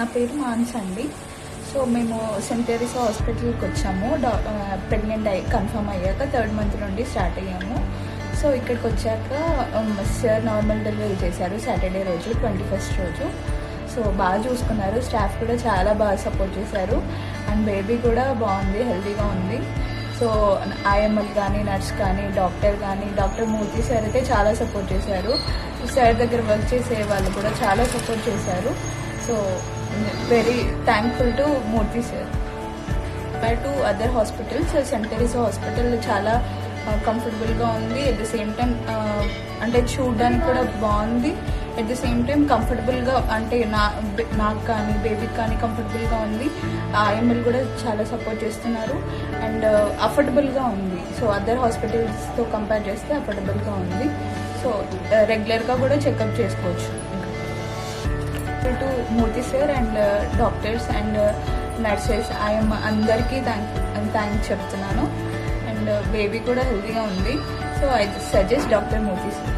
నా పేరు మానస అండి. సో మేము సెయింట్ తెరీసా హాస్పిటల్కి వచ్చాము. ప్రెగ్నెంట్ కన్ఫర్మ్ అయ్యాక 3rd మంత్ నుండి స్టార్ట్ అయ్యాము. సో ఇక్కడికి వచ్చాక సార్ నార్మల్ డెలివరీ చేశారు సాటర్డే రోజు, 21st రోజు. సో బాగా చూసుకున్నారు. స్టాఫ్ కూడా చాలా బాగా సపోర్ట్ చేశారు. అండ్ బేబీ కూడా బాగుంది, హెల్తీగా ఉంది. సో ఐఎంఎల్ కానీ, నర్స్ కానీ, డాక్టర్ మూర్తి సార్ అయితే చాలా సపోర్ట్ చేశారు. సార్ దగ్గర వర్క్ చేసే వాళ్ళు కూడా చాలా సపోర్ట్ చేశారు. So very thankful to Murthy sir. Compare to other hospitals, Saint Teresa hospital చాలా కంఫర్టబుల్గా ఉంది. అట్ ద సేమ్ టైం అంటే చూడడానికి కూడా బాగుంది. అట్ ద సేమ్ టైం కంఫర్టబుల్గా, అంటే నాకు కానీ బేబీకి కానీ కంఫర్టబుల్గా ఉంది. ఐఎంఎల్ కూడా చాలా సపోర్ట్ చేస్తున్నారు. అండ్ అఫోర్డబుల్గా ఉంది. సో అదర్ హాస్పిటల్స్తో కంపేర్ చేస్తే అఫోర్డబుల్గా ఉంది. సో రెగ్యులర్గా కూడా చెకప్ చేసుకోవచ్చు. To Murthy sir and doctors and nurses, I'm అందరికీ థ్యాంక్స్ చెప్తున్నాను. అండ్ బేబీ కూడా హెల్తీగా ఉంది. So I suggest doctor Murthy sir.